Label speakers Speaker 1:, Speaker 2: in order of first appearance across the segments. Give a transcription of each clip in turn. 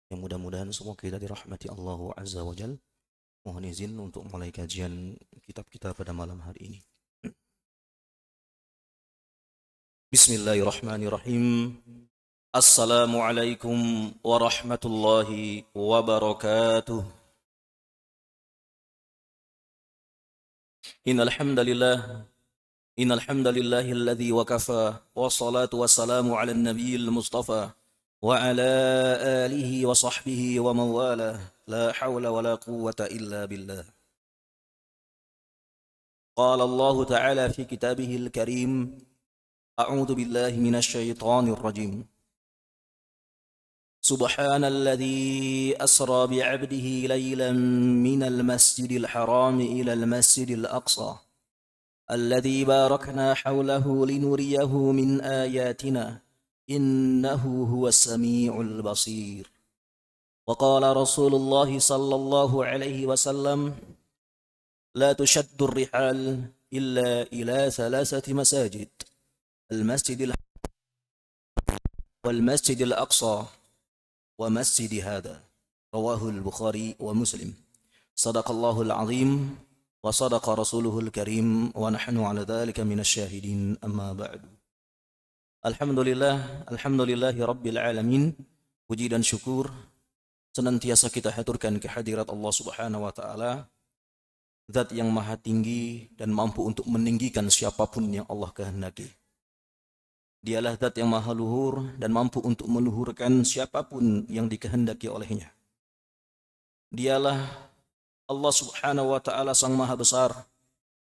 Speaker 1: Yang mudah-mudahan semua kita dirahmati Allah Azza wa Jal. Mohon izin untuk mulai kajian kitab kita pada malam hari ini. Bismillahirrahmanirrahim. Assalamualaikum warahmatullahi wabarakatuh. Innal hamdalillah alladzi wa kafa wassalatu wassalamu ala nabiyil mustafa wa ala alihi wa sahbihi wa man walah la hawla wa la quwwata illa billah. Qala Allah ta'ala fi kitabihil karim. A'udzu billahi minasy syaithanir rajim. Subhanalladzi asra bi'abdihi laylan minal masjidil haram ilal masjidil aqsa alladzi barakna hawlahu linuriyahu min ayatina innahu huwas samiul basir. Wa qala Rasulullah sallallahu alaihi wasallam la tushaddu ar-rihal illa ila thalathati masajid al-masjidil wal masjidil aqsa wa masjidi hada. Rawahul Bukhari wa Muslim. Sadaqallahul azim wa sadaqa rasuluhul karim wa nahnu ala dhalika minasy syahidin, amma ba'du. Alhamdulillahi rabbil alamin. Puji dan syukur senantiasa kita haturkan kehadirat Allah Subhanahu wa taala, Zat yang maha tinggi dan mampu untuk meninggikan siapapun yang Allah kehendaki. Dialah Zat yang maha luhur dan mampu untuk meluhurkan siapapun yang dikehendaki olehnya. Dialah Allah Subhanahu wa ta'ala sang maha besar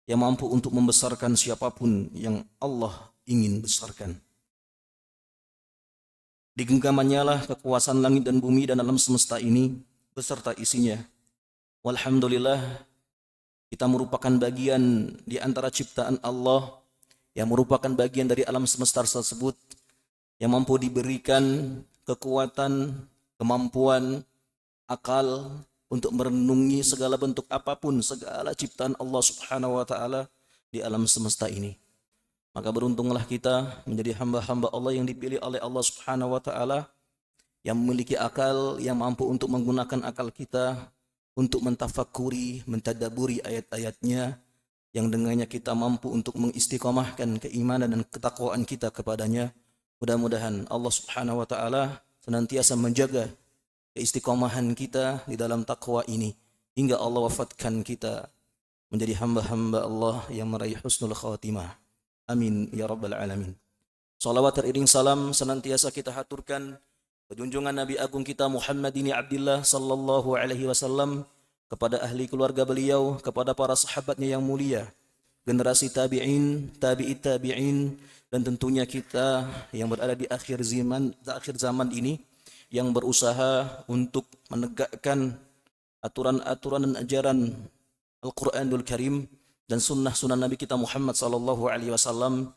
Speaker 1: yang mampu untuk membesarkan siapapun yang Allah ingin besarkan. Di genggamannya lah kekuasaan langit dan bumi dan alam semesta ini beserta isinya. Walhamdulillah, kita merupakan bagian di antara ciptaan Allah yang merupakan bagian dari alam semesta tersebut, yang mampu diberikan kekuatan, kemampuan, akal untuk merenungi segala bentuk apapun, segala ciptaan Allah Subhanahu wa ta'ala di alam semesta ini. Maka beruntunglah kita menjadi hamba-hamba Allah yang dipilih oleh Allah Subhanahu wa ta'ala, yang memiliki akal, yang mampu untuk menggunakan akal kita untuk mentafakuri, mentadaburi ayat-ayatnya, yang dengannya kita mampu untuk mengistiqomahkan keimanan dan ketakwaan kita kepadanya. Mudah-mudahan Allah Subhanahu wa ta'ala senantiasa menjaga keistiqomahan kita di dalam takwa ini hingga Allah wafatkan kita menjadi hamba-hamba Allah yang meraih husnul khatimah. Amin ya rabbal alamin. Salawat teriring salam senantiasa kita haturkan junjungan Nabi agung kita Muhammad bin Abdullah sallallahu alaihi wasallam, kepada ahli keluarga beliau, kepada para sahabatnya yang mulia, generasi tabi'in, tabi'it tabi'in, dan tentunya kita yang berada di akhir zaman ini, yang berusaha untuk menegakkan aturan-aturan dan ajaran Al-Quranul Karim dan sunnah-sunnah Nabi kita Muhammad sallallahu alaihi wasallam,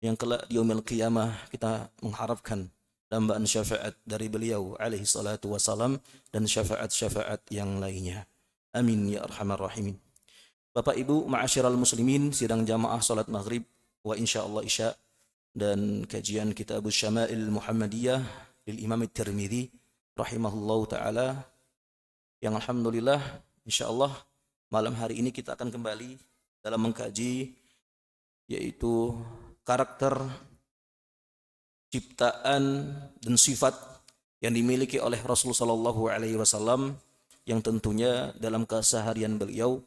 Speaker 1: yang kelak di yaumil qiyamah kita mengharapkan dambaan syafaat dari beliau alaihi salatu wasalam dan syafaat-syafaat yang lainnya. Amin ya arhamar rahimin. Bapak Ibu ma'asyiral muslimin, sidang jamaah salat maghrib wa insyaallah isya dan kajian kitab Syama'il Muhammadiyah lil Imam At-Tirmidzi rahimahullahu taala, yang alhamdulillah insyaallah malam hari ini kita akan kembali dalam mengkaji yaitu karakter, ciptaan dan sifat yang dimiliki oleh Rasulullah sallallahu alaihi wasallam, yang tentunya dalam keseharian beliau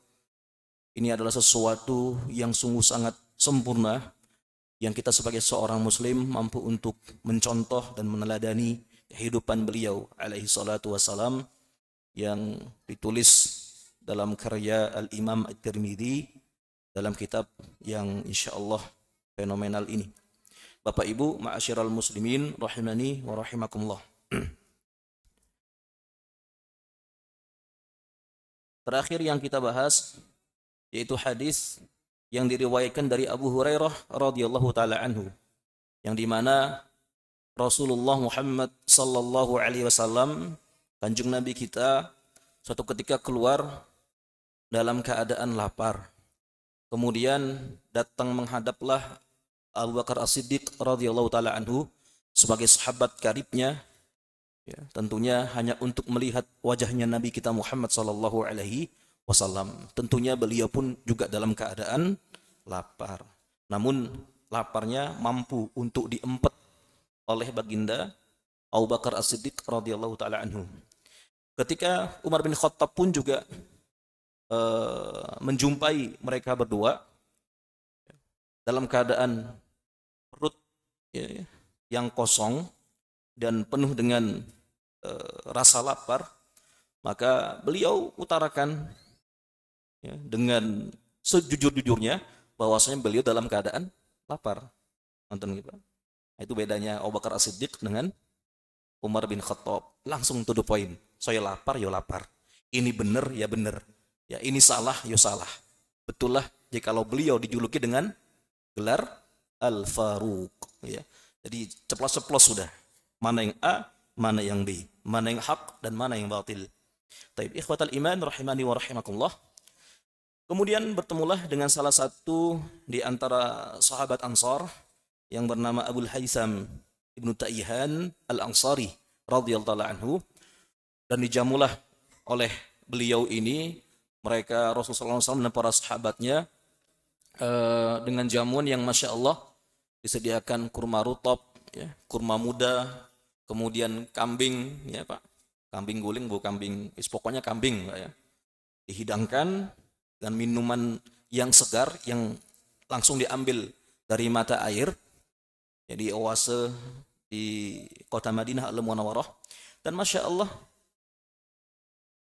Speaker 1: ini adalah sesuatu yang sungguh sangat sempurna, yang kita sebagai seorang muslim mampu untuk mencontoh dan meneladani kehidupan beliau alaihi salatu wassalam, yang ditulis dalam karya Al-Imam At-Tirmidzi dalam kitab yang insyaallah fenomenal ini. Bapak Ibu ma'asyiral muslimin rahimani wa rahimakumullah. Terakhir yang kita bahas yaitu hadis yang diriwayatkan dari Abu Hurairah radhiyallahu taala anhu, yang dimana Rasulullah Muhammad sallallahu alaihi wasallam, kanjeng Nabi kita, suatu ketika keluar dalam keadaan lapar. Kemudian datang menghadaplah Abu Bakar As-Siddiq radhiyallahu taala anhu sebagai sahabat karibnya, Ya, tentunya hanya untuk melihat wajahnya Nabi kita Muhammad sallallahu alaihi wasallam. Tentunya beliau pun juga dalam keadaan lapar. Namun laparnya mampu untuk diempet oleh baginda Abu Bakar As-Siddiq radhiyallahu taala anhu. Ketika Umar bin Khattab pun juga menjumpai mereka berdua dalam keadaan perut ya, yang kosong dan penuh dengan rasa lapar, maka beliau utarakan ya, dengan sejujur-jujurnya bahwasanya beliau dalam keadaan lapar. Nonton gitu. Itu bedanya Abu Bakar As-Siddiq dengan Umar bin Khattab. Langsung to the point. Saya lapar, ya lapar. Ini benar, ya benar. Ya ini salah, ya salah. Betul lah jikalau beliau dijuluki dengan gelar Al-Faruq. Ya. Jadi ceplos-ceplos sudah. Mana yang A, mana yang B. Mana yang hak dan mana yang batil. Taib ikhwatal iman rahimani wa rahimakumullah. Kemudian bertemulah dengan salah satu di antara sahabat Ansar yang bernama Abul Haitham Ibnu Taihan Al-Ansari radhiyallahu anhu, dan dijamulah oleh beliau ini mereka Rasulullah SAW dan para sahabatnya dengan jamuan yang masya Allah disediakan kurma rutab, ya, kurma muda, kemudian kambing, ya Pak, kambing guling bukan kambing, pokoknya kambing Pak, ya, dihidangkan dan minuman yang segar yang langsung diambil dari mata air, jadi oase di kota Madinah Al-Munawwarah. Dan masya Allah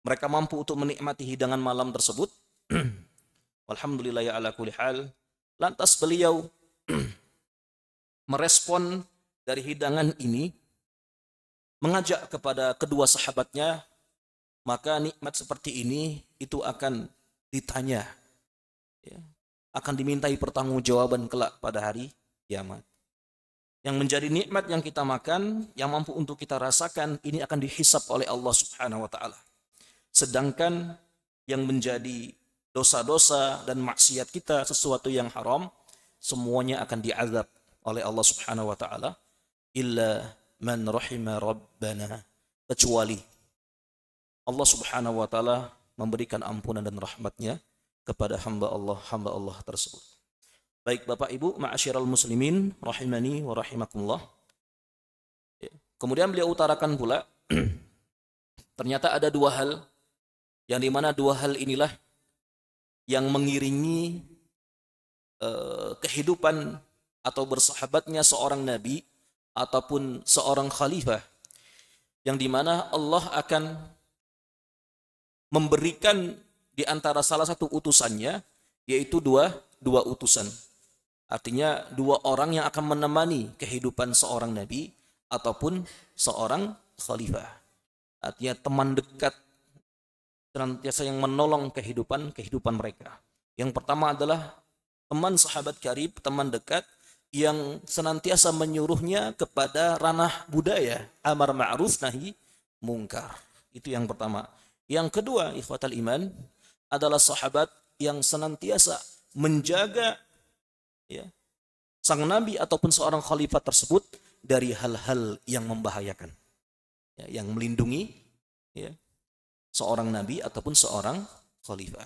Speaker 1: mereka mampu untuk menikmati hidangan malam tersebut. Alhamdulillah ya ala kulli hal. Lantas beliau merespon dari hidangan ini, mengajak kepada kedua sahabatnya, maka nikmat seperti ini itu akan ditanya, ya, akan dimintai pertanggungjawaban kelak pada hari kiamat. Yang menjadi nikmat yang kita makan, yang mampu untuk kita rasakan, ini akan dihisap oleh Allah Subhanahu wa taala. Sedangkan yang menjadi dosa-dosa dan maksiat kita, sesuatu yang haram, semuanya akan diazab oleh Allah Subhanahu wa taala, illa man rahima rabbana, kecuali Allah Subhanahu wa taala memberikan ampunan dan rahmatnya kepada hamba Allah tersebut. Baik Bapak Ibu, ma'asyiral muslimin rahimani wa rahimakumullah. Kemudian beliau utarakan pula ternyata ada dua hal, yang dimana dua hal inilah yang mengiringi kehidupan atau bersahabatnya seorang nabi ataupun seorang khalifah, yang dimana Allah akan memberikan di antara salah satu utusannya, yaitu dua utusan. Artinya dua orang yang akan menemani kehidupan seorang nabi ataupun seorang khalifah. Artinya teman dekat senantiasa yang menolong kehidupan mereka. Yang pertama adalah teman sahabat karib, teman dekat yang senantiasa menyuruhnya kepada ranah budaya, amar ma'ruf nahi mungkar. Itu yang pertama. Yang kedua, ikhwatal iman, adalah sahabat yang senantiasa menjaga, ya, sang nabi ataupun seorang khalifah tersebut dari hal-hal yang membahayakan, ya, yang melindungi, ya, seorang nabi ataupun seorang khalifah.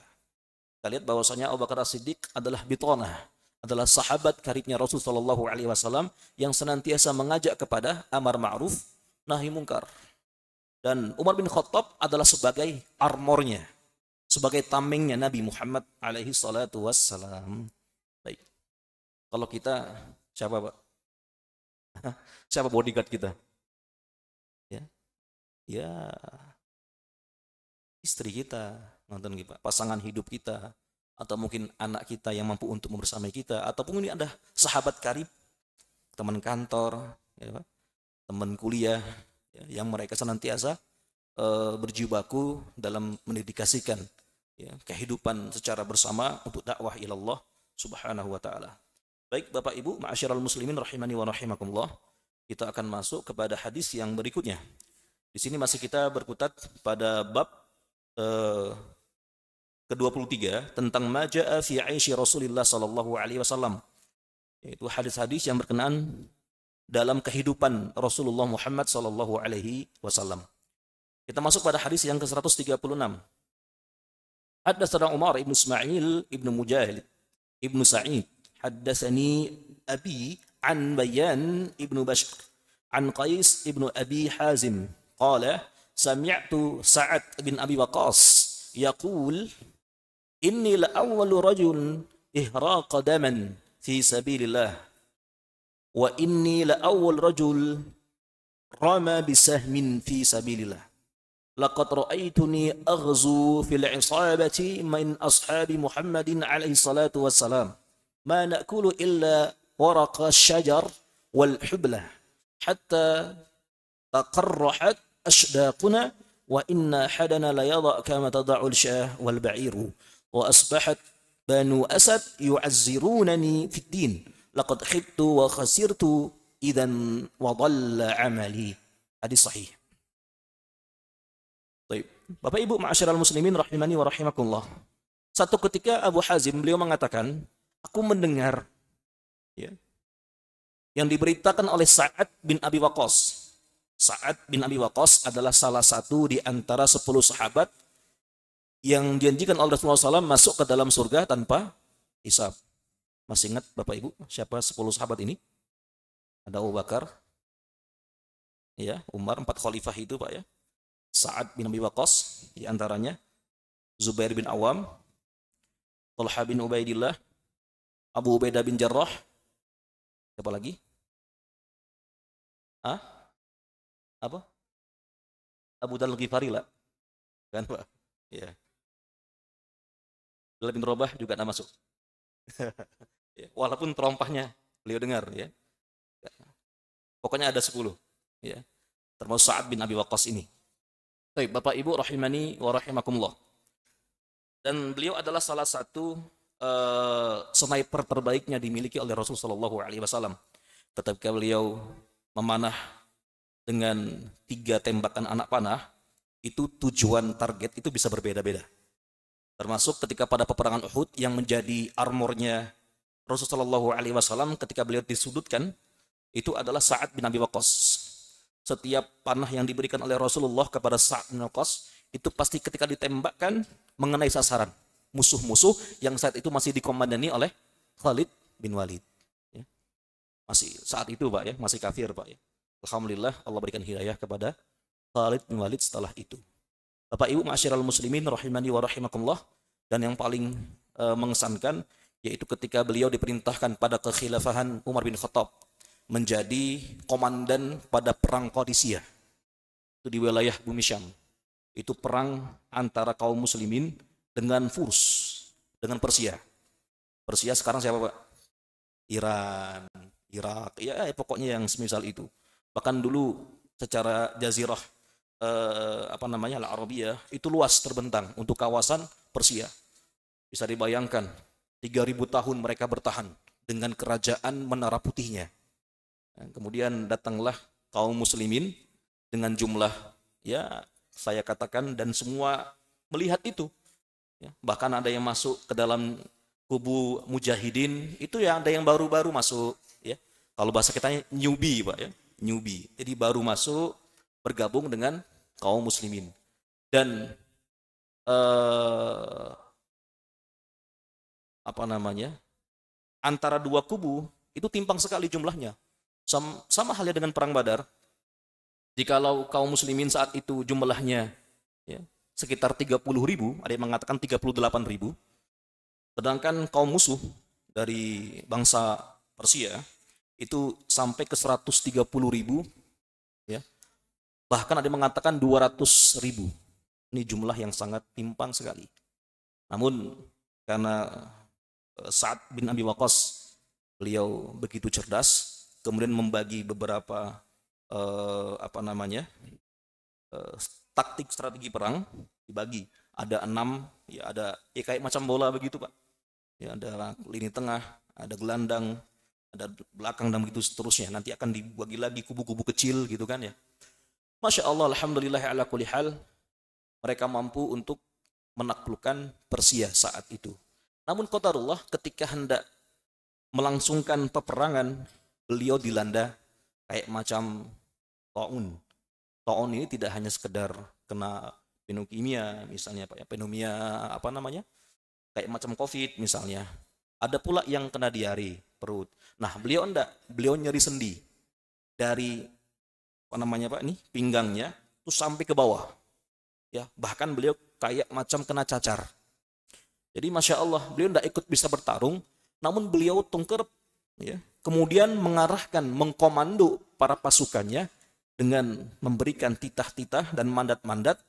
Speaker 1: Kita lihat bahwasanya Abu Bakar As-Siddiq adalah bitonah, adalah sahabat karibnya Rasulullah SAW yang senantiasa mengajak kepada amar ma'ruf nahi mungkar. Dan Umar bin Khattab adalah sebagai armornya, sebagai tamengnya Nabi Muhammad alaihi salatu wassalam. Baik. Kalau kita, siapa Pak? Siapa bodyguard kita? Ya, ya istri kita, nonton kita, pasangan hidup kita, atau mungkin anak kita yang mampu untuk membersamai kita, ataupun ini ada sahabat karib, teman kantor, ya, teman kuliah, ya, yang mereka senantiasa berjibaku dalam mendedikasikan, ya, kehidupan secara bersama untuk dakwah ilallah subhanahu wa ta'ala. Baik Bapak Ibu, ma'asyiral muslimin rahimani wa rahimakumullah, kita akan masuk kepada hadis yang berikutnya. Di sini masih kita berkutat pada bab ke-23 tentang maja'a fi 'aishi Rasulillah sallallahu alaihi wasallam, yaitu hadis-hadis yang berkenaan dalam kehidupan Rasulullah Muhammad sallallahu alaihi wasallam. Kita masuk pada hadis yang ke-136. Haddatsana Umar ibn Ismail ibn Mujahid ibn Sa'id. Haddatsani Abi an Bayan ibn Bashr an Qais ibn Abi Hazim qala sami'tu Sa'ad bin Abi Waqqas yaqul inni la awwalu rajul ihraqa daman fi sabilillah wa inni la awwal rajul rama bisahmin fi sabilillah. Laqad ra'aituni aghzu fil isabati min ashabi Muhammadin alaihi salatu wassalam. Ma na'kulu illa waraqa syajar wal hublah hatta taqarrahat ashdaquna wa inna hadana la yadha kama tada'ul syah wal ba'iru wa asbahat banu asad yu'azzirunani fid din. Laqad khibtu wa khasirtu idzan wa dhalla amali. Hadis sahih. Baik. Bapak Ibu ma'asyiral muslimin rahimani wa rahimakumullah. Satu ketika Abu Hazim beliau mengatakan, aku mendengar ya, yang diberitakan oleh Sa'ad bin Abi Waqqas. Sa'ad bin Abi Waqqas adalah salah satu di antara 10 sahabat yang dijanjikan oleh Rasulullah SAW masuk ke dalam surga tanpa hisab. Masih ingat Bapak Ibu siapa 10 sahabat ini? Ada Abu Bakar, ya, Umar, 4 khalifah itu Pak ya. Sa'ad bin Abi Waqqas di antaranya, Zubair bin Awam, Talha bin Ubaidillah, Abu Ubaidah bin Jarrah, siapa lagi? Apa? Abu Dzar Al-Ghifari lah, kan Pak? Ya. Bilal bin Rabah juga ada masuk. Walaupun terompahnya beliau dengar ya. Pokoknya ada 10 ya. Termasuk Sa'ad bin Abi Waqqas ini. Baik, Bapak Ibu rahimani wa rahimakumullah. Dan beliau adalah salah satu sniper terbaiknya dimiliki oleh Rasulullah SAW. Ketika beliau memanah dengan 3 tembakan anak panah, itu tujuan target itu bisa berbeda-beda. Termasuk ketika pada peperangan Uhud yang menjadi armornya Rasulullah SAW ketika beliau disudutkan, itu adalah Sa'ad bin Abi Waqqas. Setiap panah yang diberikan oleh Rasulullah kepada Sa'ad bin Waqqas itu pasti ketika ditembakkan mengenai sasaran musuh-musuh yang saat itu masih dikomandani oleh Khalid bin Walid. Ya. Masih saat itu Pak ya, masih kafir Pak ya. Alhamdulillah Allah berikan hidayah kepada Khalid bin Walid setelah itu. Bapak Ibu ma'asyiral muslimin rahimani wa rahimakumullah, dan yang paling mengesankan yaitu ketika beliau diperintahkan pada kekhilafahan Umar bin Khattab menjadi komandan pada perang Qadisiyah. Itu di wilayah bumi Syam. Itu perang antara kaum muslimin dengan Furs, dengan Persia. Persia sekarang siapa Pak? Iran, Irak, ya pokoknya yang semisal itu. Bahkan dulu secara jazirah Al-Arabiyah itu luas terbentang untuk kawasan Persia. Bisa dibayangkan 3000 tahun mereka bertahan dengan kerajaan Menara Putihnya. Kemudian datanglah kaum muslimin dengan jumlah ya saya katakan dan semua melihat itu ya, bahkan ada yang masuk ke dalam kubu mujahidin itu ya, ada yang baru-baru masuk ya, kalau bahasa kita newbie Pak ya, newbie, jadi baru masuk bergabung dengan kaum muslimin. Dan antara dua kubu itu timpang sekali jumlahnya. Sama halnya dengan perang Badar. Jikalau kaum muslimin saat itu jumlahnya ya, sekitar 30.000, ada yang mengatakan 38.000. Sedangkan kaum musuh dari bangsa Persia itu sampai ke 130.000 ya. Bahkan ada yang mengatakan 200.000. Ini jumlah yang sangat timpang sekali. Namun karena Sa'ad bin Abi Waqqas beliau begitu cerdas, kemudian membagi beberapa taktik strategi perang dibagi. Ada 6, ya ada ya kayak macam bola begitu Pak. Ya ada lini tengah, ada gelandang, ada belakang dan begitu seterusnya. Nanti akan dibagi lagi kubu-kubu kecil gitu kan ya. Masya Allah, alhamdulillah ala kulli hal, mereka mampu untuk menaklukkan Persia saat itu. Namun qadarullah ketika hendak melangsungkan peperangan, beliau dilanda kayak macam taun. Taun ini tidak hanya sekedar kena pneumonia misalnya Pak ya, pneumonia apa namanya? Kayak macam COVID misalnya. Ada pula yang kena diare perut. Nah, beliau enggak, beliau nyeri sendi dari apa namanya Pak nih, pinggangnya tuh sampai ke bawah. Ya, bahkan beliau kayak macam kena cacar. Jadi Masya Allah, beliau enggak ikut bisa bertarung, namun beliau tungker ya, kemudian mengarahkan, mengkomando para pasukannya dengan memberikan titah-titah dan mandat-mandat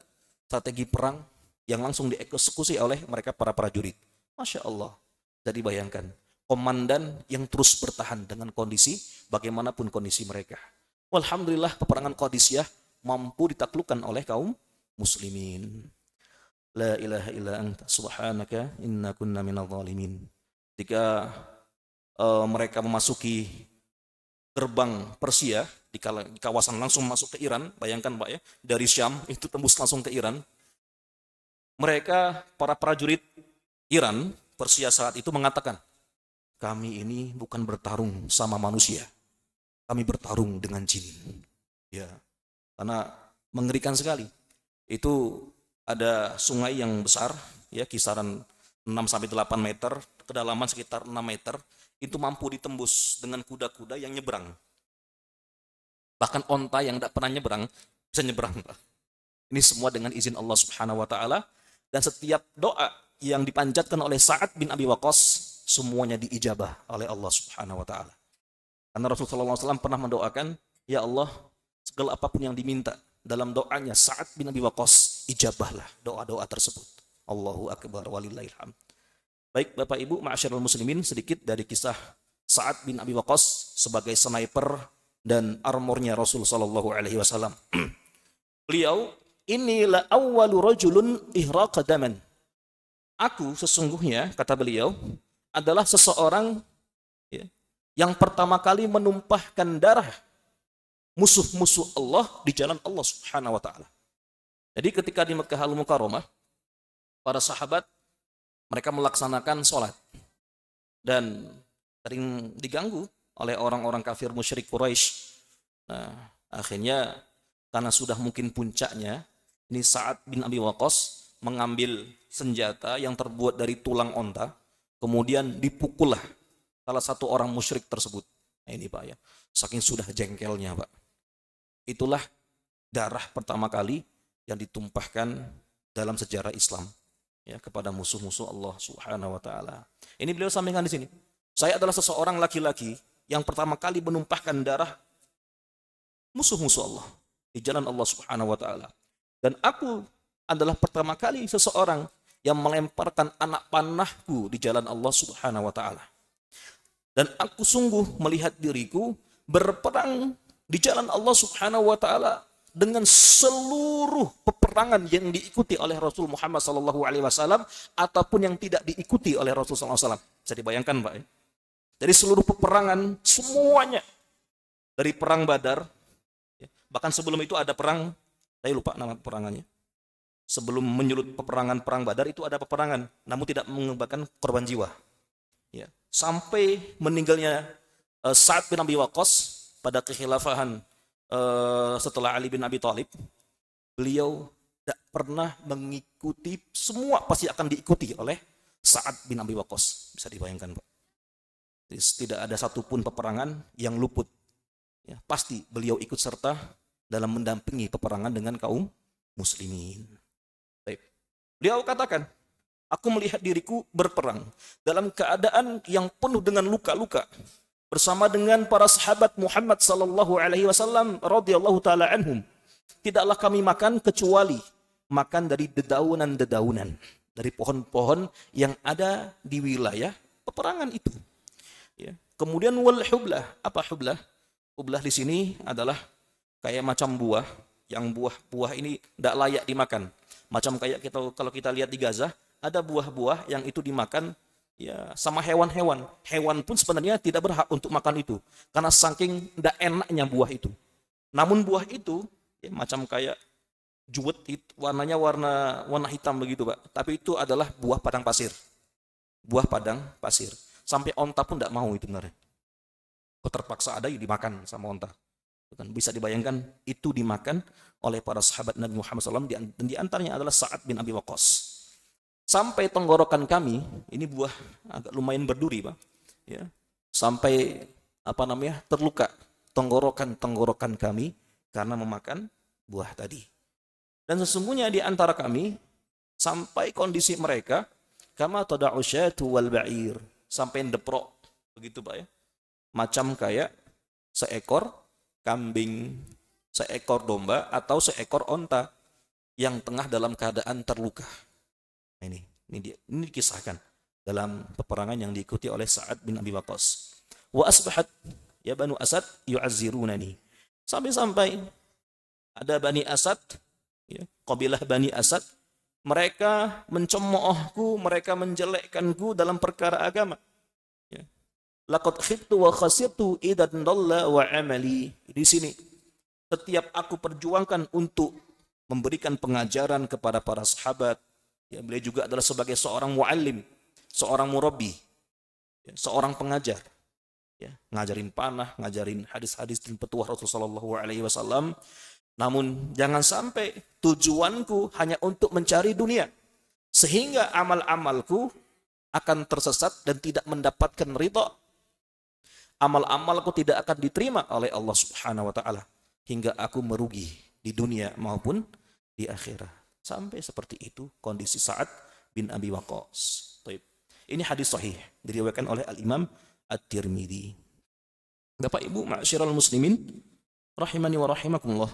Speaker 1: strategi perang yang langsung dieksekusi oleh mereka para prajurit. Masya Allah. Jadi bayangkan, komandan yang terus bertahan dengan kondisi bagaimanapun kondisi mereka. Alhamdulillah peperangan Qadisiyah mampu ditaklukkan oleh kaum muslimin. La ilaha illa anta subhanaka inna kunna minadh dhalimin. Ketika mereka memasuki gerbang Persia di kawasan langsung masuk ke Iran, bayangkan Pak ya, dari Syam itu tembus langsung ke Iran. Mereka para prajurit Iran, Persia saat itu mengatakan, kami ini bukan bertarung sama manusia, kami bertarung dengan jin. Ya, karena mengerikan sekali. Itu ada sungai yang besar, ya kisaran 6-8 meter, kedalaman sekitar 6 meter, itu mampu ditembus dengan kuda-kuda yang nyebrang. Bahkan onta yang tidak pernah nyebrang, bisa nyebrang. Ini semua dengan izin Allah Subhanahu wa Ta'ala. Dan setiap doa yang dipanjatkan oleh Sa'ad bin Abi Waqqas, semuanya diijabah oleh Allah Subhanahu wa Ta'ala. Karena Rasulullah SAW pernah mendoakan, ya Allah, segala apapun yang diminta dalam doanya Sa'ad bin Abi Waqqas, ijabahlah doa-doa tersebut. Allahu Akbar walillahilhamd. Baik Bapak Ibu, ma'asyiral muslimin, sedikit dari kisah Sa'ad bin Abi Waqqas sebagai sniper dan armornya Rasul sallallahu alaihi wasallam. Beliau, inilah awwalu rajulun ihraqa daman. Aku sesungguhnya, kata beliau, adalah seseorang ya, yang pertama kali menumpahkan darah musuh-musuh Allah di jalan Allah Subhanahu wa Ta'ala. Jadi ketika di Makkah Al-Mukarramah, para sahabat mereka melaksanakan sholat dan sering diganggu oleh orang-orang kafir musyrik Quraisy. Nah, akhirnya karena sudah mungkin puncaknya, ini Sa'ad bin Abi Waqqas mengambil senjata yang terbuat dari tulang onta, kemudian dipukullah salah satu orang musyrik tersebut. Nah, ini Pak ya, saking sudah jengkelnya Pak. Itulah darah pertama kali yang ditumpahkan dalam sejarah Islam ya kepada musuh-musuh Allah Subhanahu wa Ta'ala. Ini beliau sampaikan di sini. Saya adalah seseorang laki-laki yang pertama kali menumpahkan darah musuh-musuh Allah di jalan Allah Subhanahu wa Ta'ala. Dan aku adalah pertama kali seseorang yang melemparkan anak panahku di jalan Allah Subhanahu wa Ta'ala. Dan aku sungguh melihat diriku berperang di jalan Allah Subhanahu wa Ta'ala dengan seluruh peperangan yang diikuti oleh Rasul Muhammad SAW ataupun yang tidak diikuti oleh Rasul SAW. Bisa dibayangkan Pak ya? Dari seluruh peperangan semuanya, dari perang Badar, ya, bahkan sebelum itu ada perang, saya lupa nama peperangannya. Sebelum menyulut peperangan perang Badar itu ada peperangan, namun tidak mengakibatkan korban jiwa. Ya, sampai meninggalnya Sa'ad bin Abi Waqqas pada kekhilafahan setelah Ali bin Abi Thalib, beliau tidak pernah mengikuti, semua pasti akan diikuti oleh Sa'ad bin Abi Waqqas. Bisa dibayangkan Pak. Tidak ada satupun peperangan yang luput. Ya, pasti beliau ikut serta dalam mendampingi peperangan dengan kaum muslimin. Baik. Beliau katakan, aku melihat diriku berperang dalam keadaan yang penuh dengan luka-luka bersama dengan para sahabat Muhammad sallallahu alaihi wasallam radhiyallahu taala anhum. Tidaklah kami makan kecuali makan dari dedaunan-dedaunan dari pohon-pohon yang ada di wilayah peperangan itu. Ya. Kemudian wal hublah, apa hublah? Hublah di sini adalah kayak macam buah, yang buah-buah ini tidak layak dimakan. Macam kayak kita kalau kita lihat di Gaza, ada buah-buah yang itu dimakan ya sama hewan-hewan. Hewan pun sebenarnya tidak berhak untuk makan itu karena saking tidak enaknya buah itu. Namun buah itu ya, macam kayak juwet, warnanya warna hitam begitu Pak. Tapi itu adalah buah padang pasir. Buah padang pasir. Sampai onta pun tidak mau itu benar. Kok terpaksa ada yang dimakan sama onta. Kan bisa dibayangkan itu dimakan oleh para sahabat Nabi Muhammad SAW, dan di antaranya adalah Sa'ad bin Abi Waqqas. Sampai tenggorokan kami, ini buah agak lumayan berduri, Pak. Ya. Sampai terluka tenggorokan kami karena memakan buah tadi. Dan sesungguhnya di antara kami sampai kondisi mereka kama tada'u syatu wal ba'ir, sampai deprok begitu, Pak ya. Macam kayak seekor kambing, seekor domba atau seekor onta yang tengah dalam keadaan terluka. Ini dikisahkan dalam peperangan yang diikuti oleh Sa'ad bin Abi Waqqas. Wa asbahat ya Banu Asad yu'azzirunani. Sampai-sampai ada Bani Asad, ya, kabilah Bani Asad, mereka mencemoohku, mereka menjelekkanku dalam perkara agama. Ya. Laqad khibtu wa khasirtu idan dalla wa amali. Di sini setiap aku perjuangkan untuk memberikan pengajaran kepada para sahabat. Ya, beliau juga adalah sebagai seorang muallim, seorang murabbi, ya, seorang pengajar. Ya, ngajarin panah, ngajarin hadis-hadis dan petuah Rasulullah SAW. Namun jangan sampai tujuanku hanya untuk mencari dunia, sehingga amal-amalku akan tersesat dan tidak mendapatkan ridha. Amal-amalku tidak akan diterima oleh Allah Subhanahu wa taala hingga aku merugi di dunia maupun di akhirat. Sampai seperti itu kondisi Sa'ad bin Abi Waqqas. Ini hadis sahih diriwayatkan oleh Al-Imam At-Tirmidzi. Bapak Ibu ma'syiral muslimin rahimani wa rahimakumullah.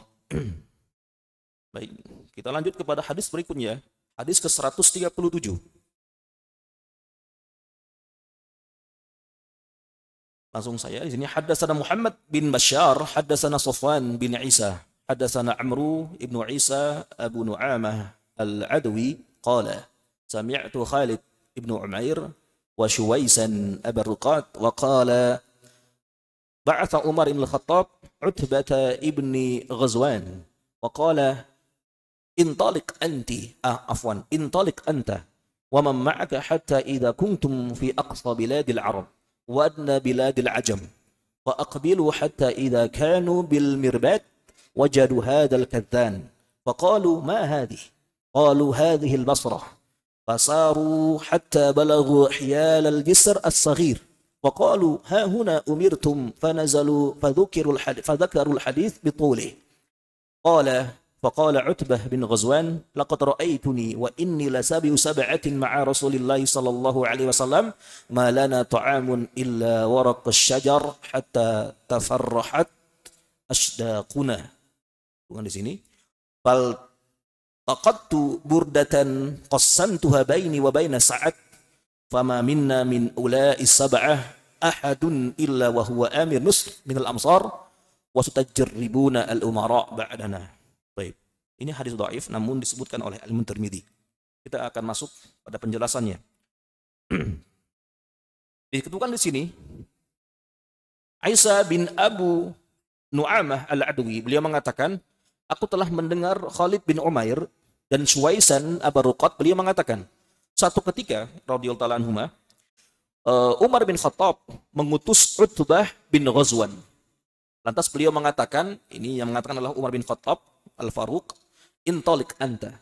Speaker 1: Baik, kita lanjut kepada hadis berikutnya, hadis ke-137. Langsung saya di sini, haddatsana Muhammad bin Bashar, haddatsana Safwan bin Isa, haddatsana Amru ibnu Isa Abu Nu'amah Al-Adwi qala sami'tu Khalid ibnu Umair wa Shuwaisan Abu Ruqat wa qala ba'atha Umar ibn al-Khattab Utbah ibni Ghazwan wa qala intaliq anta wa man ma'aka hatta idha kuntum fi aqsa biladil Arab wa adna biladil Ajam wa aqbilu hatta idha kanu bil Mirbat wajadu hadal kadhan faqalu ma hadhihi qalu hadhihi al-Basrah fasaru hatta balaghu hiyal al-Jisr as-saghir وقالوا ها هنا أمرتم فنزلوا فذكروا الحديث بطوله فقال عتبة بن غزوان لقد رأيتني وإني لسابع سبعة مع رسول الله صلى الله عليه وسلم ما لنا طعام إلا ورق الشجر حتى تفرحت أشداقنا. Bukan di sini. فالتقطت بردة قسمتها بيني وبين سعد فما منا من أولاء السبعة أحد إلا وهو آمر نصر من الأمصار وستجربون الأمراء بعدنا. Baik, ini hadis dhaif namun disebutkan oleh Al-Imam Tirmidzi. Kita akan masuk pada penjelasannya. Dikatakan di sini Isa bin Abu Nu'amah Al-Adwi, beliau mengatakan, aku telah mendengar Khalid bin Umair dan Shuwaisan Abu Ruqat, beliau mengatakan, satu ketika radhiyallahu anhuma Umar bin Khattab mengutus Utbah bin Ghazwan. Lantas beliau mengatakan, ini yang mengatakan adalah Umar bin Khattab Al-Faruq, intalik anta,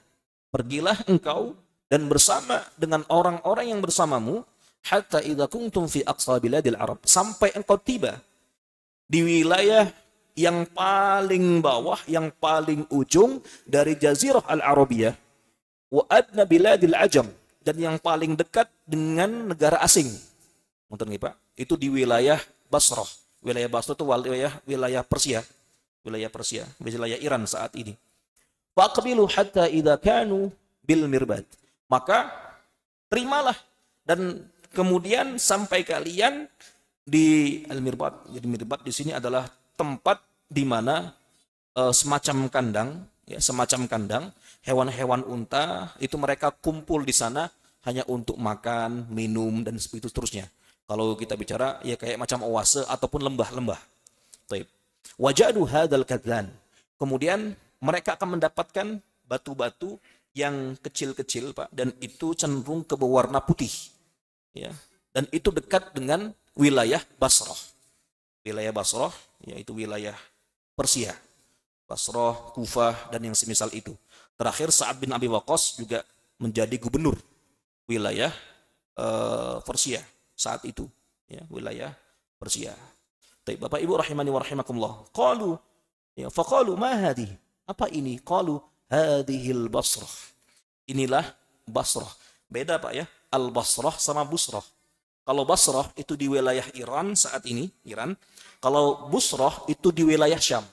Speaker 1: pergilah engkau dan bersama dengan orang-orang yang bersamamu hatta idza kuntum fi aqsa biladil Arab, sampai engkau tiba di wilayah yang paling bawah, yang paling ujung dari Jazirah Al-Arabiyah, wa adna biladil Ajam, dan yang paling dekat dengan negara asing. Mungkin Pak, itu di wilayah Basrah. Wilayah Basrah itu wilayah Persia, wilayah Iran saat ini. Faqbilu hatta idza kanu bil Mirbad. Maka terimalah dan kemudian sampai kalian di Al-Mirbad. Jadi Mirbad di sini adalah tempat di mana semacam kandang, hewan-hewan unta itu mereka kumpul di sana hanya untuk makan, minum dan seterusnya. Kalau kita bicara ya kayak macam oase ataupun lembah-lembah. Baik. Wajadu hadzal kadhan. Kemudian mereka akan mendapatkan batu-batu yang kecil-kecil, Pak, dan itu cenderung ke berwarna putih. Ya. Dan itu dekat dengan wilayah Basrah. Wilayah Basrah yaitu wilayah Persia. Basrah, Kufah, dan yang semisal itu. Terakhir Sa'ad bin Abi Waqqas juga menjadi gubernur wilayah Persia saat itu. Ya, wilayah Persia. Baik, Bapak Ibu rahimani wa rahimakumullah. Qalu, ya, faqalu ma hadhihi? Apa ini? Qalu hadhil Basrah. Inilah Basrah. Beda Pak ya, Al-Basrah sama Busrah. Kalau Basrah itu di wilayah Iran saat ini, Iran. Kalau Busrah itu di wilayah Syam.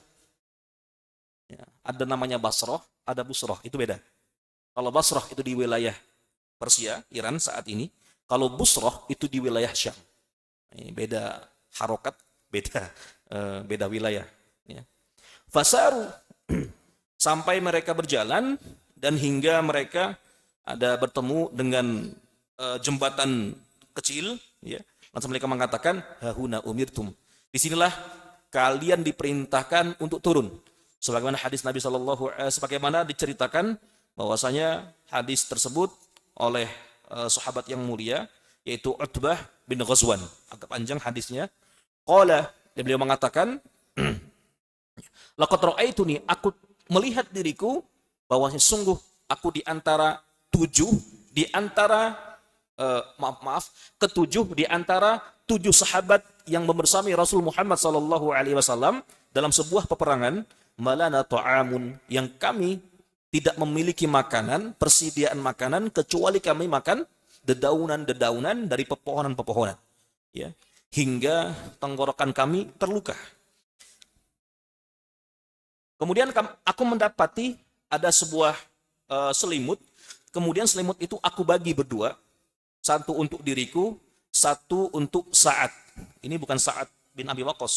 Speaker 1: Ya, ada namanya Basrah, ada Busrah, itu beda. Kalau Basrah itu di wilayah Persia, Iran saat ini. Kalau Busrah itu di wilayah Syam. Ini beda harokat, beda wilayah. Ya. Fasaru, sampai mereka berjalan dan hingga mereka ada bertemu dengan jembatan kecil. Ya. Langsung mereka mengatakan, hahuna umirtum. Disinilah kalian diperintahkan untuk turun. Sebagaimana hadis Nabi sebagaimana diceritakan bahwasanya hadis tersebut oleh sahabat yang mulia yaitu Utbah bin Ghazwan. Agak panjang hadisnya. Qala, beliau mengatakan, laqad ra'aituni, aku melihat diriku bahwasanya sungguh aku di antara ketujuh di antara 7 sahabat yang membersami Rasul Muhammad SAW dalam sebuah peperangan. Malana ta'amun, yang kami tidak memiliki makanan, persediaan makanan, kecuali kami makan dedaunan-dedaunan dari pepohonan-pepohonan. Ya. Hingga tenggorokan kami terluka. Kemudian aku mendapati ada sebuah selimut. Kemudian selimut itu aku bagi berdua. Satu untuk diriku, satu untuk Sa'ad. Ini bukan Sa'ad bin Abi Waqqas.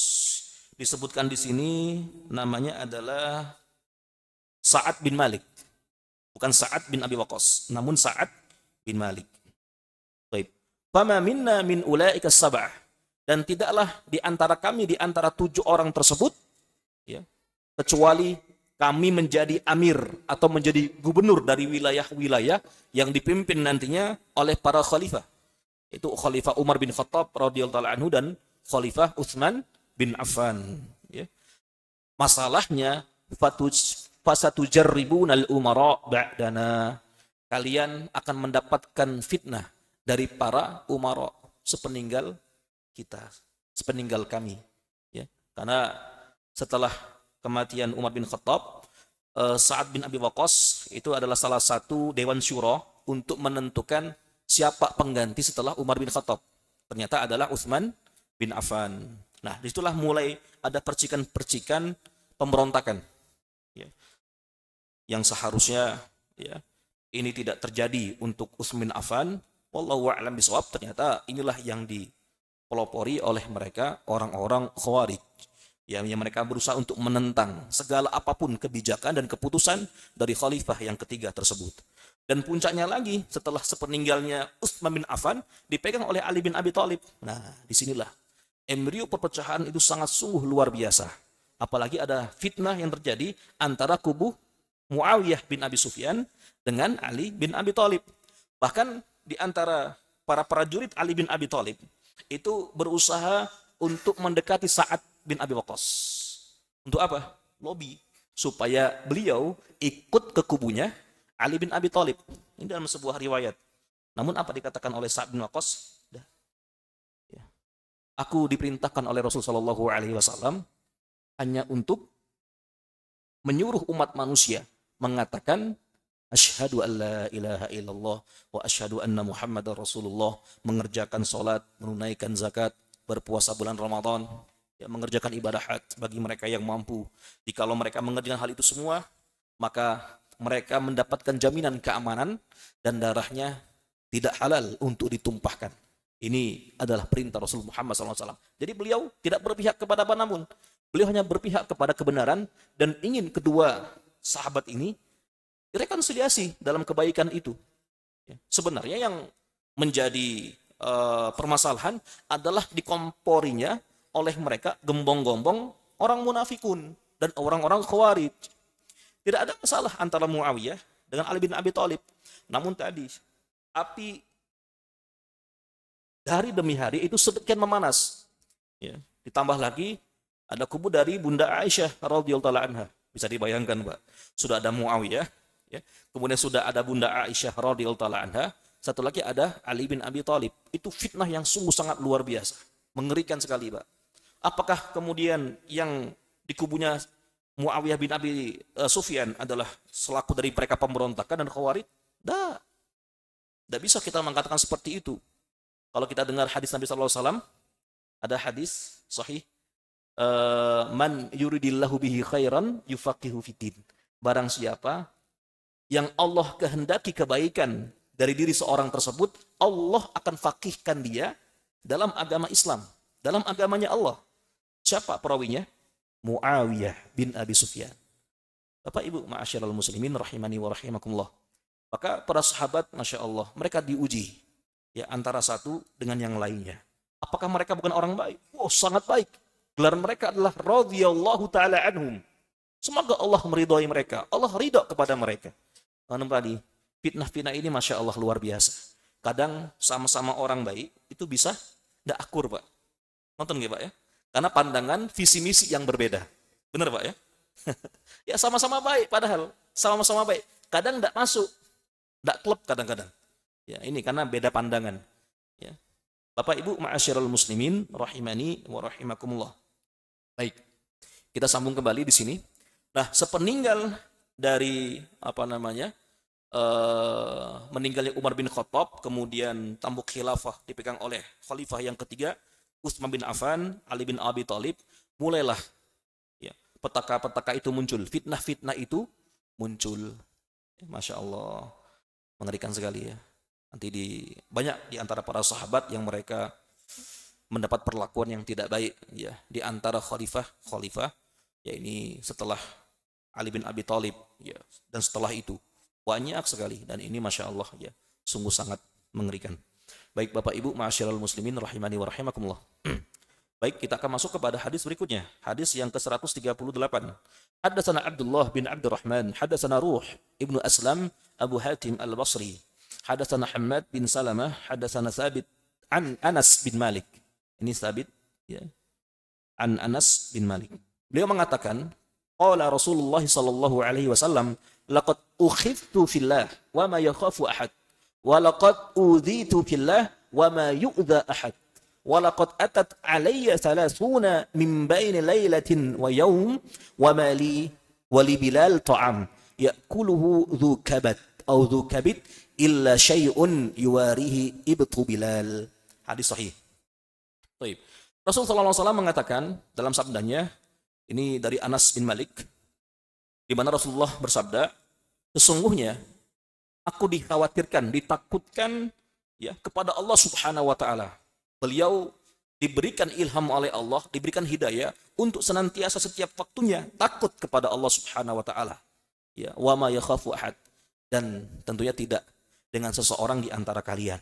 Speaker 1: Disebutkan di sini namanya adalah Sa'ad bin Malik. Bukan Sa'ad bin Abi Waqqas, namun Sa'ad bin Malik. Baik. Fama minna min ulaika sab'ah. Dan tidaklah di antara kami, di antara 7 orang tersebut, ya, kecuali kami menjadi amir atau menjadi gubernur dari wilayah-wilayah yang dipimpin nantinya oleh para khalifah. Itu Khalifah Umar bin Khattab radhiyallahu anhu dan Khalifah Utsman bin Affan. Ya. Masalahnya fasatujarribunal umara ba'dana. Kalian akan mendapatkan fitnah dari para umara sepeninggal kita, sepeninggal kami. Ya. Karena setelah kematian Umar bin Khattab, Sa'ad bin Abi Waqqas itu adalah salah satu dewan syura untuk menentukan siapa pengganti setelah Umar bin Khattab. Ternyata adalah Utsman bin Affan. Nah, disitulah mulai ada percikan-percikan pemberontakan. Ya. Yang seharusnya ya, ini tidak terjadi untuk Utsman bin Affan. Wallahu a'lam bishawab. Ternyata inilah yang dipelopori oleh mereka orang-orang Khawarij. Yang mereka berusaha untuk menentang segala apapun kebijakan dan keputusan dari khalifah yang ketiga tersebut. Dan puncaknya lagi setelah sepeninggalnya Utsman bin Affan dipegang oleh Ali bin Abi Thalib. Nah, disinilah embrio perpecahan itu sangat sungguh luar biasa. Apalagi ada fitnah yang terjadi antara kubu Muawiyah bin Abi Sufyan dengan Ali bin Abi Thalib. Bahkan di antara para prajurit Ali bin Abi Thalib itu berusaha untuk mendekati Sa'ad bin Abi Waqqas. Untuk apa? Lobby. Supaya beliau ikut ke kubunya Ali bin Abi Thalib. Ini dalam sebuah riwayat. Namun apa dikatakan oleh Sa'ad bin Waqqas? Aku diperintahkan oleh Rasulullah SAW hanya untuk menyuruh umat manusia mengatakan asyhadu an la ilaha illallah wa asyhadu anna Muhammadar Rasulullah, mengerjakan salat, menunaikan zakat, berpuasa bulan Ramadan, ya, mengerjakan ibadah haji bagi mereka yang mampu. Jikalau mereka mengerjakan hal itu semua, maka mereka mendapatkan jaminan keamanan dan darahnya tidak halal untuk ditumpahkan. Ini adalah perintah Rasul Muhammad SAW. Jadi beliau tidak berpihak kepada apapun. Beliau hanya berpihak kepada kebenaran dan ingin kedua sahabat ini rekonsiliasi dalam kebaikan itu. Sebenarnya yang menjadi permasalahan adalah dikomporinya oleh mereka gembong-gombong orang munafikun dan orang-orang Khawarij. Tidak ada masalah antara Muawiyah dengan Ali bin Abi Thalib. Namun tadi api hari demi hari itu sedemikian memanas. Ya. Ditambah lagi Ada kubu dari Bunda Aisyah radhiyallahu taala anha. Bisa dibayangkan, Pak. Sudah ada Muawiyah, ya. Kemudian sudah ada Bunda Aisyah radhiyallahu taala anha. Satu lagi ada Ali bin Abi Thalib. Itu fitnah yang sungguh sangat luar biasa. Mengerikan sekali, Pak. Apakah kemudian yang di kubunya Muawiyah bin Abi Sufyan adalah selaku dari mereka pemberontakan dan khawarij? Tidak bisa kita mengatakan seperti itu. Kalau kita dengar hadis Nabi SAW, ada hadis sahih, man yuridillahu bihi khairan yufaqihu fiddin. Barang siapa yang Allah kehendaki kebaikan dari diri seorang tersebut, Allah akan faqihkan dia dalam agama Islam, dalam agamanya Allah. Siapa perawinya? Muawiyah bin Abi Sufyan. Bapak Ibu ma'asyiral muslimin rahimani wa rahimakumullah. Maka para sahabat, Masya Allah, mereka diuji ya antara satu dengan yang lainnya. Apakah mereka bukan orang baik? Oh, sangat baik. Gelar mereka adalah radhiyallahu ta'ala anhum. Semoga Allah meridhai mereka. Allah ridha kepada mereka. Tadi fitnah-fitnah ini Masya Allah luar biasa. Kadang sama-sama orang baik itu bisa tidak akur, Pak. Nonton nggak, Pak ya? Karena pandangan visi misi yang berbeda. Benar, Pak ya? Ya sama-sama baik, padahal sama-sama baik. Kadang tidak masuk, tidak klub kadang-kadang. Ya ini karena beda pandangan. Ya. Bapak Ibu ma'asyiral muslimin rahimani wa rahimakumullah. Baik, kita sambung kembali di sini. Nah, sepeninggal dari meninggalnya Umar bin Khattab, kemudian tampuk khilafah dipegang oleh khalifah yang ketiga, Utsman bin Affan, Ali bin Abi Thalib, mulailah ya, petaka-petaka itu muncul, fitnah-fitnah itu muncul. Masya Allah, mengerikan sekali ya. Nanti banyak di antara para sahabat yang mereka mendapat perlakuan yang tidak baik ya di antara khalifah ya ini setelah Ali bin Abi Thalib ya, dan setelah itu banyak sekali, dan ini Masya Allah ya sungguh sangat mengerikan. Baik Bapak Ibu ma'asyiral muslimin rahimani wa rahimakumullah. Baik, kita akan masuk kepada hadis berikutnya. Hadis yang ke-138. Haddatsana Abdullah bin Abdurrahman, haddatsana Ruh ibnu Aslam Abu Hatim Al-Basri. Haddatsana Hammad bin Salamah, haddatsana Thabit an Anas bin Malik. Ini Thabit ya. An Anas bin Malik. Beliau mengatakan, qala Rasulullah sallallahu alaihi wasallam, laqad ukhiftu fillah wa ma yakhafu ahad. Walaqad udhitu fillah wa ma yu'dha ahad. Walaqad atat alayya thalathuna min baini laylatin wa yawm wa ma li wa li Bilal ta'am ya'kuluhu dhu kabat atau dhu kabit illa syai'un yuwarihi ibtu Bilal. Hadis sahih. Baik. Rasul sallallahu alaihi wasallam mengatakan dalam sabdanya, ini dari Anas bin Malik, di mana Rasulullah bersabda, sesungguhnya aku dikhawatirkan, ditakutkan ya kepada Allah Subhanahu wa taala. Beliau diberikan ilham oleh Allah, diberikan hidayah untuk senantiasa setiap waktunya takut kepada Allah Subhanahu wa taala. Ya, wa ma yakhafu ahad, dan tentunya tidak dengan seseorang di antara kalian.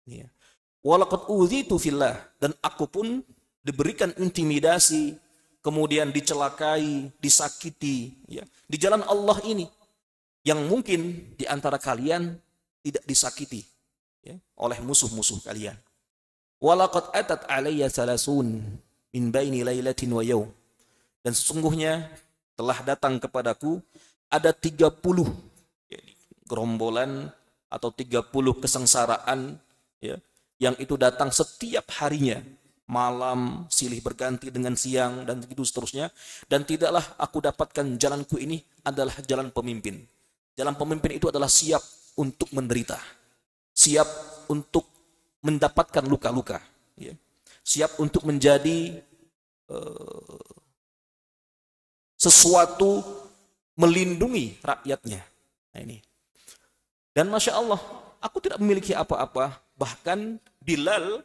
Speaker 1: Ya. Walaqad udhitu fillah, dan aku pun diberikan intimidasi, kemudian dicelakai, disakiti ya di jalan Allah ini, yang mungkin di antara kalian tidak disakiti ya, oleh musuh-musuh kalian. Walaqad atat alayya salasun min baini lailatin wa yawm, dan sesungguhnya telah datang kepadaku ada 30 ya, gerombolan atau 30 kesengsaraan ya, yang itu datang setiap harinya, malam silih berganti dengan siang dan begitu seterusnya, dan tidaklah aku dapatkan jalanku ini adalah jalan pemimpin. Jalan pemimpin itu adalah siap untuk menderita, siap untuk mendapatkan luka-luka, ya. Siap untuk menjadi sesuatu melindungi rakyatnya. Nah ini. Dan Masya Allah, aku tidak memiliki apa-apa, bahkan Bilal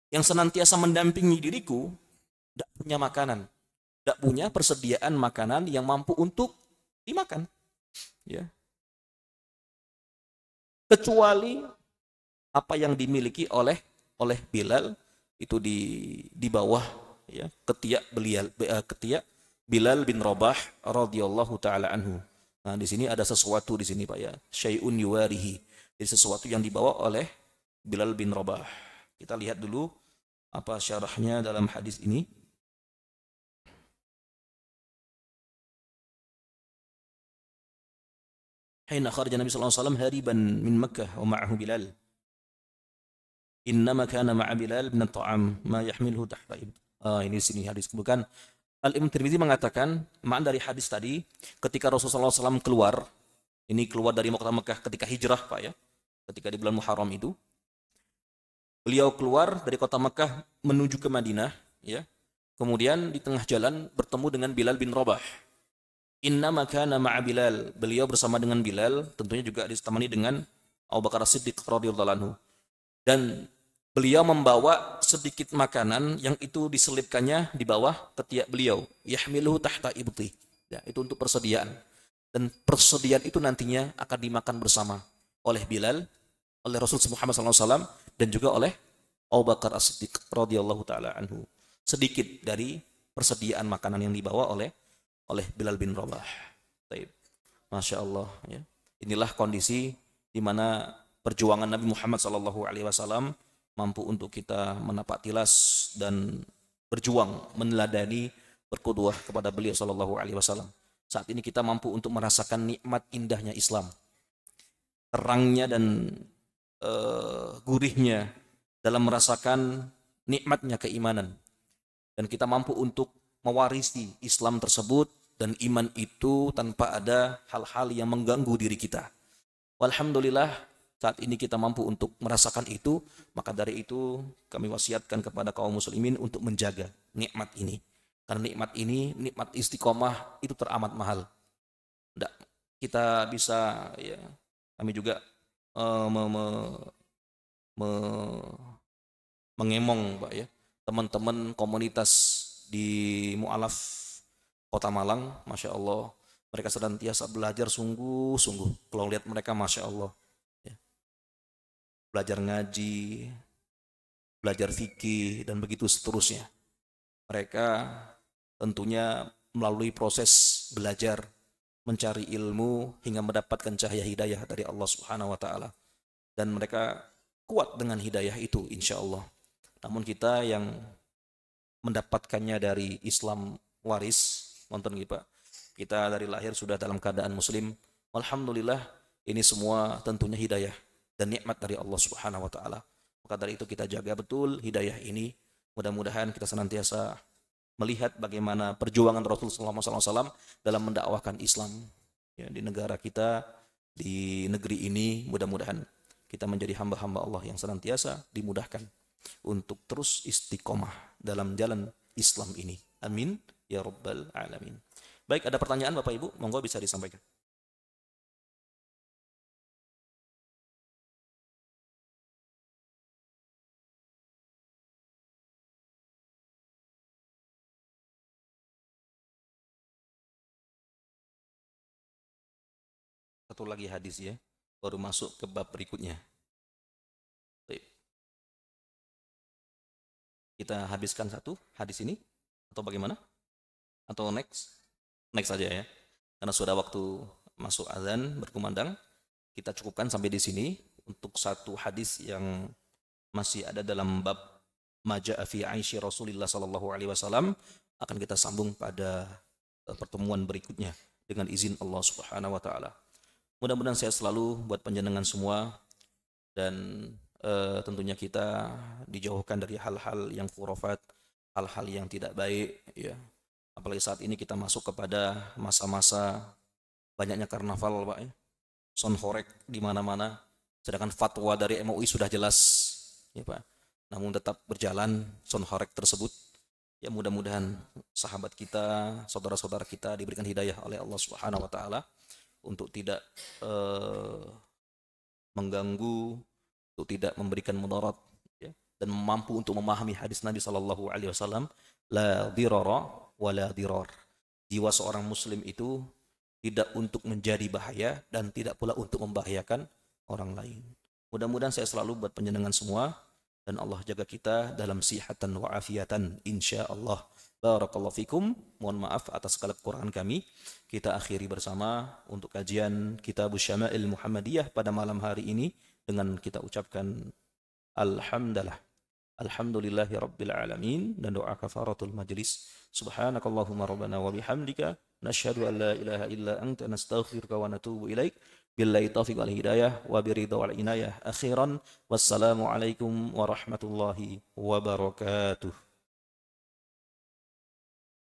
Speaker 1: yang senantiasa mendampingi diriku tidak punya makanan, tidak punya persediaan makanan yang mampu untuk dimakan, ya. Kecuali apa yang dimiliki oleh Bilal itu di bawah ya ketiak Bilal bin Rabah radhiyallahu taala anhu. Nah, di sini ada sesuatu di sini Pak ya, syai'un yuwarihi. Jadi sesuatu yang dibawa oleh Bilal bin Rabah. Kita lihat dulu apa syarahnya dalam hadis ini. hina kharaja Nabi sallallahu alaihi wasallam hariban min Makkah wa ma'ahu Bilal. Innama kana ma'a Bilal min at-ta'am ma yahmiluhu tahta ibd. Ini sini hadis. Bukan Al-Imam Tirmidzi mengatakan, makna dari hadis tadi, ketika Rasulullah SAW keluar, ini keluar dari Mekah ketika hijrah, Pak ya, ketika di bulan Muharram itu, beliau keluar dari kota Mekah menuju ke Madinah, ya. Kemudian di tengah jalan bertemu dengan Bilal bin Rabah. Innama kana ma'a Bilal, beliau bersama dengan Bilal, tentunya juga ditemani dengan Abu Bakar As-Siddiq radhiyallahu anhu. Dan beliau membawa sedikit makanan yang itu diselipkannya di bawah ketiak beliau. Yahmiluhu tahta ibti. Ya, itu untuk persediaan. Dan persediaan itu nantinya akan dimakan bersama oleh Bilal, oleh Rasulullah Muhammad SAW, dan juga oleh Abu Bakar As-Siddiq radhiyallahu taala anhu. Sedikit dari persediaan makanan yang dibawa oleh Bilal bin Rabah. Baik. Masya Allah. Ya. Inilah kondisi di mana perjuangan Nabi Muhammad SAW mampu untuk kita menapak tilas dan berjuang meneladani berkuduah kepada beliau SAW. Saat ini kita mampu untuk merasakan nikmat indahnya Islam, terangnya dan gurihnya dalam merasakan nikmatnya keimanan, dan kita mampu untuk mewarisi Islam tersebut dan iman itu tanpa ada hal-hal yang mengganggu diri kita. Alhamdulillah saat ini kita mampu untuk merasakan itu, maka dari itu kami wasiatkan kepada kaum muslimin untuk menjaga nikmat ini. Karena nikmat ini, nikmat istiqomah itu teramat mahal. Tidak, kita bisa, ya, kami juga mengemong, Pak ya, teman-teman komunitas di Mu'alaf Kota Malang, Masya Allah, mereka senantiasa belajar sungguh-sungguh. Kalau lihat mereka, Masya Allah, ya, belajar ngaji, belajar fikih, dan begitu seterusnya. Mereka tentunya melalui proses belajar, mencari ilmu hingga mendapatkan cahaya hidayah dari Allah Subhanahu wa taala. Dan mereka kuat dengan hidayah itu insya Allah. Namun kita yang mendapatkannya dari Islam waris, nonton gitu Pak. Kita dari lahir sudah dalam keadaan muslim. Alhamdulillah, ini semua tentunya hidayah dan nikmat dari Allah Subhanahu wa taala. Maka dari itu kita jaga betul hidayah ini. Mudah-mudahan kita senantiasa melihat bagaimana perjuangan Rasulullah SAW dalam mendakwahkan Islam ya, di negara kita, di negeri ini. Mudah-mudahan kita menjadi hamba-hamba Allah yang senantiasa dimudahkan untuk terus istiqomah dalam jalan Islam ini. Amin ya rabbal alamin. Baik, ada pertanyaan Bapak Ibu? Monggo bisa disampaikan. Satu lagi hadis ya, baru masuk ke bab berikutnya. Baik. Kita habiskan satu hadis ini atau bagaimana? Atau next? Next saja ya. Karena sudah waktu masuk azan berkumandang, kita cukupkan sampai di sini untuk satu hadis yang masih ada dalam bab Maja'a fi Aisyah Rasulullah sallallahu alaihi wasallam, akan kita sambung pada pertemuan berikutnya dengan izin Allah Subhanahu wa taala. Mudah-mudahan saya selalu buat panjenengan semua, dan tentunya kita dijauhkan dari hal-hal yang khurafat, hal-hal yang tidak baik ya. Apalagi saat ini kita masuk kepada masa-masa banyaknya karnaval Pak ya. Sonhorek di mana-mana, sedangkan fatwa dari MUI sudah jelas ya Pak. Namun tetap berjalan sonhorek tersebut. Ya mudah-mudahan sahabat kita, saudara-saudara kita diberikan hidayah oleh Allah Subhanahu wa taala untuk tidak mengganggu, untuk tidak memberikan mudarat ya, dan mampu untuk memahami hadis Nabi sallallahu alaihi wasallam, la dirara wala dirar. Jiwa seorang muslim itu tidak untuk menjadi bahaya dan tidak pula untuk membahayakan orang lain. Mudah-mudahan saya selalu buat panjenengan semua, dan Allah jaga kita dalam sihatan wa afiatan insyaallah. Barakallahu fikum. Mohon maaf atas segala kekurangan kami. Kita akhiri bersama untuk kajian Kitabus Syama'il Muhammadiyah pada malam hari ini dengan kita ucapkan alhamdulillah. Alhamdulillahi rabbil alamin, dan doa kafaratul majlis. Subhanakallahumma rabbana wa bihamdika nasyhadu an la ilaha illa anta nastaghfiruka wa natubu ilaik. Billahi taufiq wal hidayah wa biridha wal inayah. Akhiran, wassalamu alaikum warahmatullahi wabarakatuh.